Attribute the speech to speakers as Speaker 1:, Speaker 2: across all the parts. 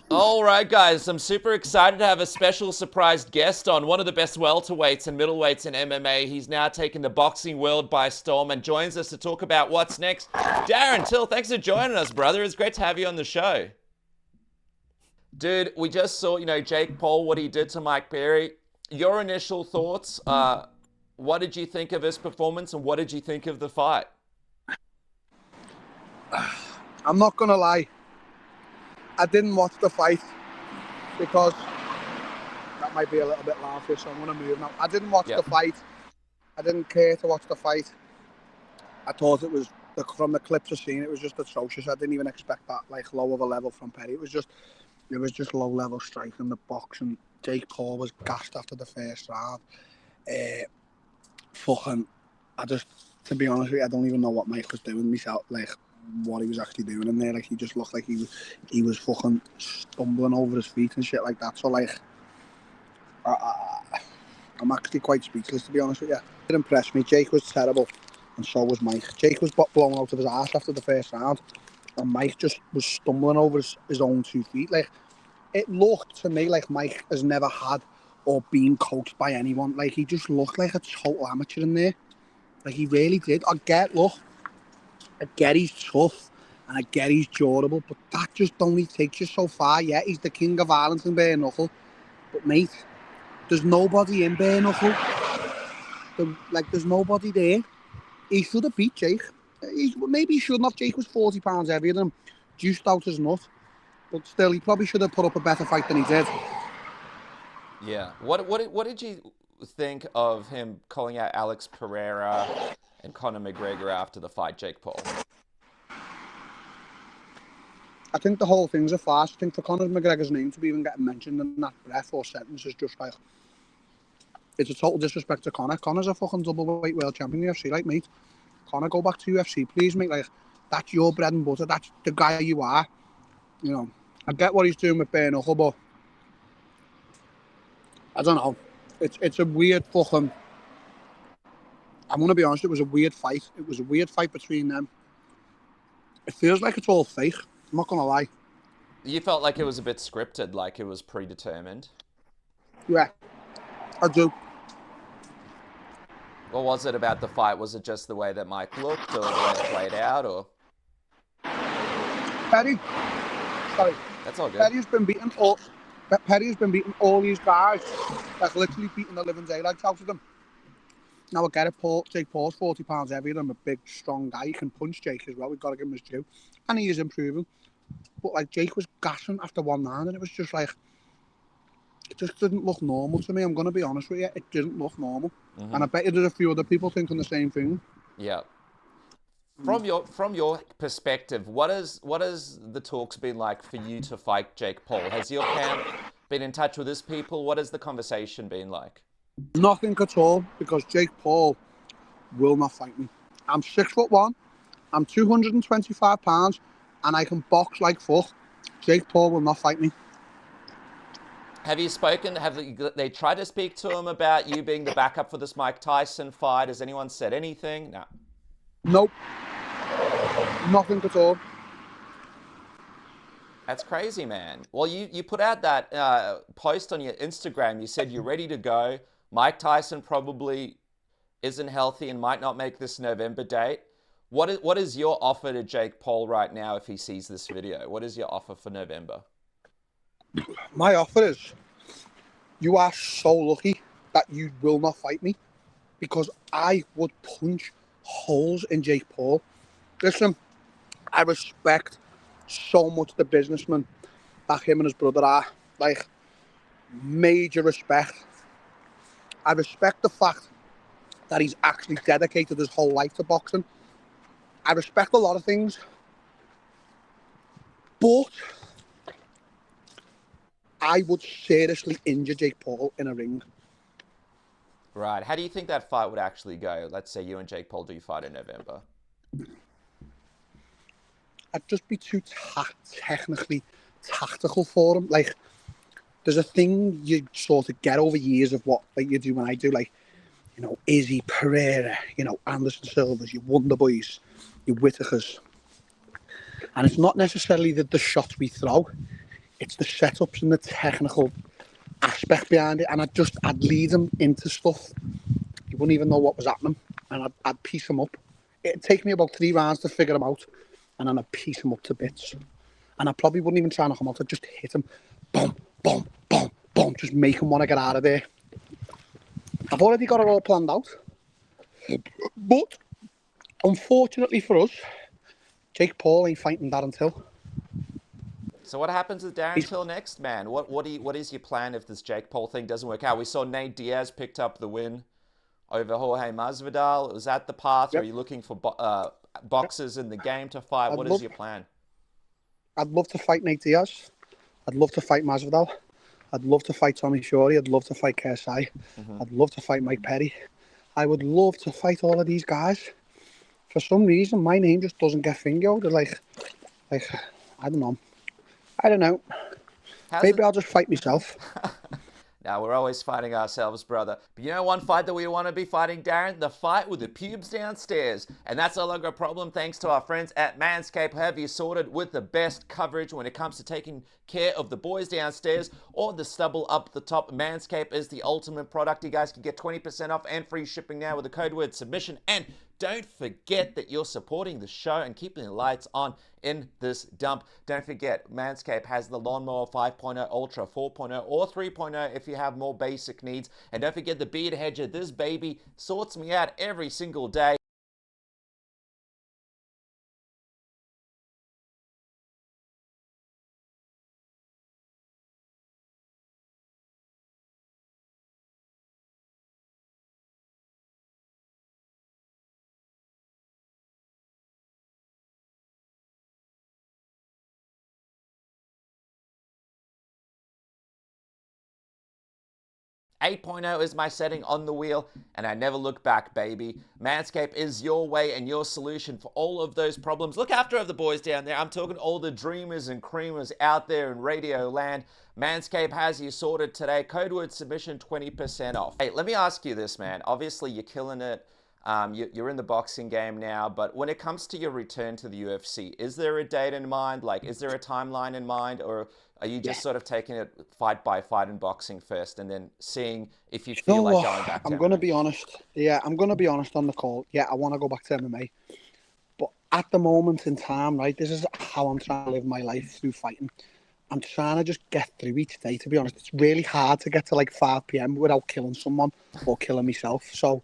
Speaker 1: All right, guys, I'm super excited to have a special surprise guest on, one of the best welterweights and middleweights in MMA. He's now taken the boxing world by storm and joins us to talk about what's next. Darren Till, thanks for joining us, brother. It's great to have you on the show. Dude, we just saw, Jake Paul, what he did to Mike Perry. Your initial thoughts, what did you think of his performance and what did you think of the fight?
Speaker 2: I'm not going to lie. I didn't watch the fight because that might be a little bit loud here, so I'm going to move now. I didn't watch the fight. I didn't care to watch the fight. I thought it was, from the clips I've seen, it was just atrocious. I didn't even expect that low of a level from Perry. It was just low level striking. The boxing. Jake Paul was gassed after the first round. To be honest with you, I don't even know what Mike was doing myself. What he was actually doing in there. He just looked like he was fucking stumbling over his feet and shit like that. So I'm actually quite speechless, to be honest with you. It impressed me. Jake was terrible, and so was Mike. Jake was blown out of his ass after the first round, and Mike just was stumbling over his own 2 feet. It looked to me like Mike has never had or been coached by anyone. He just looked like a total amateur in there. He really did. I get he's tough and I get he's durable, but that just only takes you so far. Yeah, he's the king of Ireland in bare knuckle, but mate, there's nobody in bare knuckle. There's nobody there. He should have beat Jake. Maybe he shouldn't have. Jake was 40 pounds heavier than him, juiced out as nut, but still, he probably should have put up a better fight than he did.
Speaker 1: Yeah. What did you think of him calling out Alex Pereira and Conor McGregor after the fight, Jake Paul?
Speaker 2: I think the whole thing's a farce. I think for Conor McGregor's name to be even getting mentioned in that breath or sentence is just it's a total disrespect to Conor. Conor's a fucking double-weight world champion in the UFC, mate. Conor, go back to UFC, please, mate. That's your bread and butter. That's the guy you are. I get what he's doing with bare knuckle, but I don't know. It's a weird fucking... I'm going to be honest, it was a weird fight. It was a weird fight between them. It feels like it's all fake. I'm not going to lie.
Speaker 1: You felt like it was a bit scripted, like it was predetermined?
Speaker 2: Yeah, I do.
Speaker 1: What was it about the fight? Was it just the way that Mike looked or the way it played out, or?
Speaker 2: Perry. Sorry.
Speaker 1: That's all good.
Speaker 2: Perry's been beating all these guys. Literally beating the living daylights out of them. Now I get it, Jake Paul's 40 pounds heavier than a big, strong guy. He can punch Jake as well. We've got to give him his due. And he is improving. But Jake was gassing after 1 round, and it was just it just didn't look normal to me. I'm going to be honest with you. It didn't look normal. Mm-hmm. And I bet you there's a few other people thinking the same thing.
Speaker 1: Yeah. From your perspective, what has the talks been like for you to fight Jake Paul? Has your camp been in touch with his people? What has the conversation been like?
Speaker 2: Nothing at all, because Jake Paul will not fight me. I'm 6'1", I'm 225 pounds, and I can box like fuck. Jake Paul will not fight me.
Speaker 1: Have you spoken? Have they tried to speak to him about you being the backup for this Mike Tyson fight? Has anyone said anything? No.
Speaker 2: Nope. Nothing at all.
Speaker 1: That's crazy, man. Well, you put out that post on your Instagram. You said you're ready to go. Mike Tyson probably isn't healthy and might not make this November date. What is your offer to Jake Paul right now if he sees this video? What is your offer for November?
Speaker 2: My offer is, you are so lucky that you will not fight me, because I would punch holes in Jake Paul. Listen, I respect so much the businessman that him and his brother are. Major respect. I respect the fact that he's actually dedicated his whole life to boxing. I respect a lot of things. But I would seriously injure Jake Paul in a ring.
Speaker 1: Right. How do you think that fight would actually go? Let's say you and Jake Paul do fight in November.
Speaker 2: I'd just be too technically tactical for him. There's a thing you sort of get over years of what you do when I do, Izzy, Pereira, Anderson Silvas, your Wonder Boys, your Whitakers. And it's not necessarily the shots we throw. It's the setups and the technical aspect behind it, and I'd lead him into stuff. He wouldn't even know what was happening, and I'd piece him up. It'd take me about 3 rounds to figure him out, and then I'd piece him up to bits. And I probably wouldn't even try and knock him out. I'd just hit him, boom, boom, boom, boom, just make him want to get out of there. I've already got it all planned out, but unfortunately for us, Jake Paul ain't fighting Darren Till.
Speaker 1: So what happens with Darren Till next, man? What is your plan if this Jake Paul thing doesn't work out? We saw Nate Diaz picked up the win over Jorge Masvidal. Was that the path? Yep. Are you looking for boxers in the game to fight? What is your plan?
Speaker 2: I'd love to fight Nate Diaz. I'd love to fight Masvidal. I'd love to fight Tommy Fury. I'd love to fight KSI. I'd love to fight Mike Perry. I would love to fight all of these guys. For some reason, my name just doesn't get fingered. Like, I don't know. Maybe I'll just fight myself.
Speaker 1: Now, we're always fighting ourselves, brother. But you know one fight that we want to be fighting, Darren? The fight with the pubes downstairs. And that's no longer a problem thanks to our friends at Manscaped. Have you sorted with the best coverage when it comes to taking care of the boys downstairs or the stubble up the top? Manscaped is the ultimate product. You guys can get 20% off and free shipping now with the code word submission. And don't forget that you're supporting the show and keeping the lights on in this dump. Don't forget, Manscaped has the Lawnmower 5.0 Ultra 4.0 or 3.0 if you have more basic needs. And don't forget the Beard Hedger. This baby sorts me out every single day. Eight point oh is my setting on the wheel, and I never look back, baby. Manscaped is your way and your solution for all of those problems. Look after the boys down there. I'm talking all the dreamers and creamers out there in radio land. Manscaped has you sorted today. Code word submission, 20% off. Hey, let me ask you this, man. Obviously, you're killing it. You're in the boxing game now, but when it comes to your return to the UFC, is there a date in mind? Like, is there a timeline in mind, or are you just sort of taking it fight by fight in boxing first and then seeing if you feel like going back to
Speaker 2: I'm going to be honest. Yeah, I'm going to be honest on the call. Yeah, I want to go back to MMA. But at the moment in time, right, this is how I'm trying to live my life through fighting. I'm trying to just get through each day, to be honest. It's really hard to get to like 5 p.m. without killing someone or killing myself. So,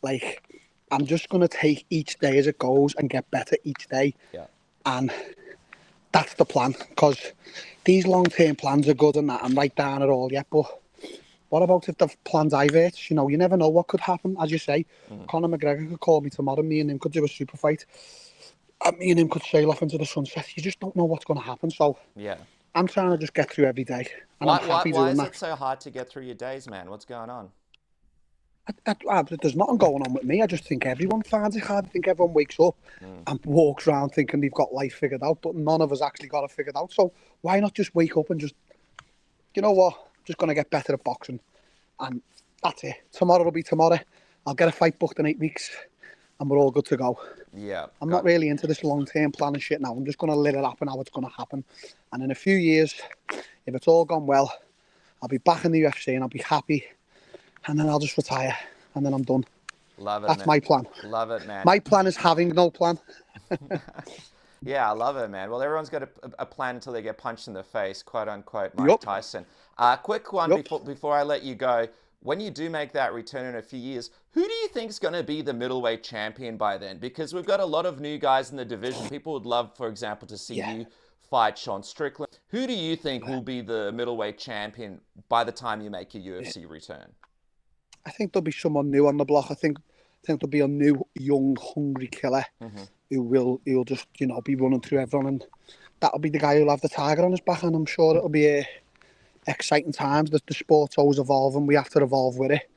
Speaker 2: like, I'm just going to take each day as it goes and get better each day.
Speaker 1: Yeah.
Speaker 2: And that's the plan, because these long-term plans are good and that. I'm right down at all yet, but what about if the plan diverts? You know, you never know what could happen. As you say, Conor McGregor could call me tomorrow. Me and him could do a super fight. Me and him could sail off into the sunset. You just don't know what's going to happen. So
Speaker 1: yeah,
Speaker 2: I'm trying to just get through every day. And I'm happy doing that.
Speaker 1: Why is it so hard to get through your days, man? What's going on?
Speaker 2: There's nothing going on with me. I just think everyone finds it hard. I think everyone wakes up and walks around thinking they've got life figured out, but none of us actually got it figured out. So why not just wake up and just, you know what, I'm just going to get better at boxing. And that's it. Tomorrow will be tomorrow. I'll get a fight booked in 8 weeks and we're all good to go.
Speaker 1: Yeah.
Speaker 2: I'm not really into this long-term plan and shit now. I'm just going to let it happen how it's going to happen. And in a few years, if it's all gone well, I'll be back in the UFC and I'll be happy. And then I'll just retire, and then I'm done.
Speaker 1: Love it,
Speaker 2: That's
Speaker 1: man.
Speaker 2: my plan.
Speaker 1: Love it, man.
Speaker 2: My plan is having no plan.
Speaker 1: Yeah, I love it, man. Well, everyone's got a plan until they get punched in the face, quote unquote, Mike Tyson. Quick one before I let you go. When you do make that return in a few years, who do you think is going to be the middleweight champion by then? Because we've got a lot of new guys in the division. People would love, for example, to see you fight Sean Strickland. Who do you think will be the middleweight champion by the time you make your UFC return?
Speaker 2: I think there'll be someone new on the block. I think there'll be a new, young, hungry killer who'll just, you know, be running through everyone, and that'll be the guy who'll have the tiger on his back. And I'm sure it'll be exciting times. That the sport's always evolving. We have to evolve with it.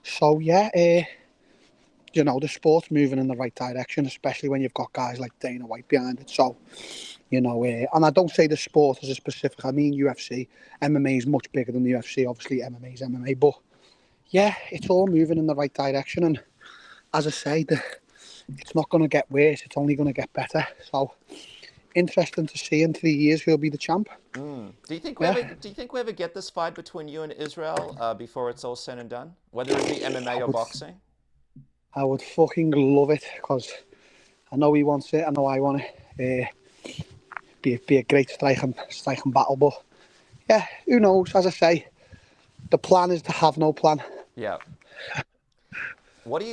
Speaker 2: So yeah, you know, the sport's moving in the right direction, especially when you've got guys like Dana White behind it. So, you know, and I don't say the sport as a specific. I mean UFC. MMA is much bigger than the UFC. Obviously, MMA is MMA, but yeah, it's all moving in the right direction, and as I say, it's not going to get worse, it's only going to get better. So interesting to see in 3 years who'll be the champ.
Speaker 1: Do you think we ever get this fight between you and Israel before it's all said and done? Whether it be MMA or boxing?
Speaker 2: I would fucking love it because I know he wants it. I know I want it. Be a great striking battle, but yeah, who knows? As I say, the plan is to have no plan.
Speaker 1: Yeah. What do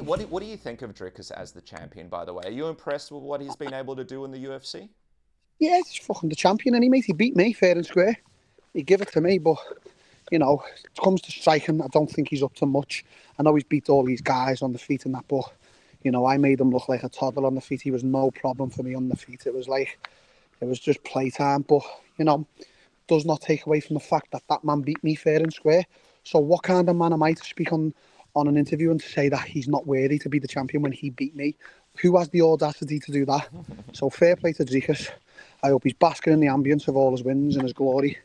Speaker 1: you think of Dricus as the champion? By the way, are you impressed with what he's been able to do in the UFC?
Speaker 2: Yeah, he's fucking the champion, and he beat me fair and square. He give it to me, but you know, it comes to striking, I don't think he's up to much. I know he's beat all these guys on the feet and that, but you know, I made him look like a toddler on the feet. He was no problem for me on the feet. It was just playtime, but you know, does not take away from the fact that that man beat me fair and square. So what kind of man am I to speak on an interview and to say that he's not worthy to be the champion when he beat me? Who has the audacity to do that? So fair play to Dricus. I hope he's basking in the ambience of all his wins and his glory.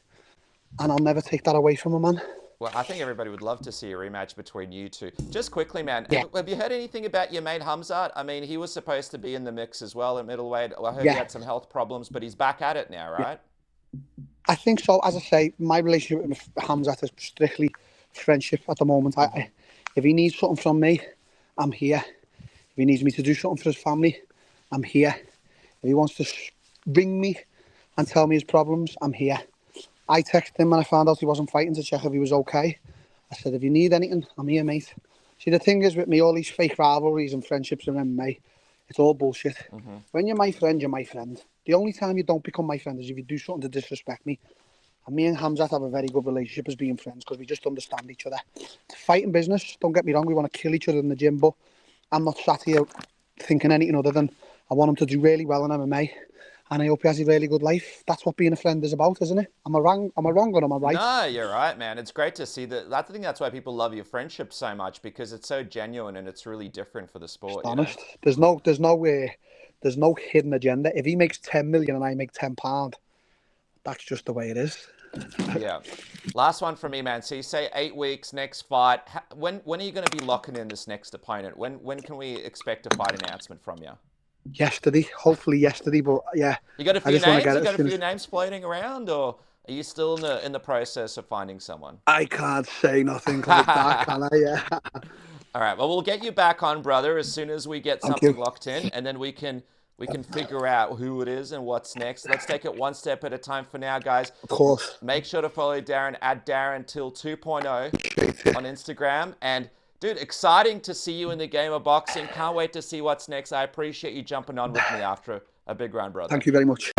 Speaker 2: And I'll never take that away from him, man.
Speaker 1: Well, I think everybody would love to see a rematch between you two. Just quickly, man,
Speaker 2: Yeah.
Speaker 1: have you heard anything about your mate Hamzat? I mean, he was supposed to be in the mix as well at middleweight. I heard he had some health problems, but he's back at it now, right?
Speaker 2: Yeah. I think so. As I say, my relationship with Hamzat is strictly friendship at the moment. If he needs something from me, I'm here. If he needs me to do something for his family, I'm here. If he wants to ring me and tell me his problems, I'm here. I texted him when I found out he wasn't fighting to check if he was okay. I said, if you need anything, I'm here, mate. See, the thing is with me, all these fake rivalries and friendships in MMA, it's all bullshit. Mm-hmm. When you're my friend, you're my friend. The only time you don't become my friend is if you do something to disrespect me. And me and Hamzat have a very good relationship as being friends because we just understand each other. It's a fighting business. Don't get me wrong, we want to kill each other in the gym, but I'm not sat here thinking anything other than I want him to do really well in MMA. And I hope he has a really good life. That's what being a friend is about, isn't it? Am I wrong or am I right?
Speaker 1: No, you're right, man. It's great to see that. I think that's why people love your friendship so much, because it's so genuine and it's really different for the sport.
Speaker 2: Honest. You know? There's no hidden agenda. If he makes 10 million and I make £10, that's just the way it is.
Speaker 1: Yeah. Last one from me, man. So you say 8 weeks, next fight. When are you going to be locking in this next opponent? When can we expect a fight announcement from you?
Speaker 2: Yesterday, hopefully yesterday, but yeah.
Speaker 1: You got a few names? You got a few names floating around, or are you still in the process of finding someone?
Speaker 2: I can't say nothing like that, can I? Yeah.
Speaker 1: All right. Well, we'll get you back on, brother, as soon as we get something locked in, and then we can figure out who it is and what's next. Let's take it one step at a time for now, guys.
Speaker 2: Of course.
Speaker 1: Make sure to follow Darren at Darren Till 2.0 on Instagram. And dude, exciting to see you in the game of boxing. Can't wait to see what's next. I appreciate you jumping on with me after a big round, brother.
Speaker 2: Thank you very much.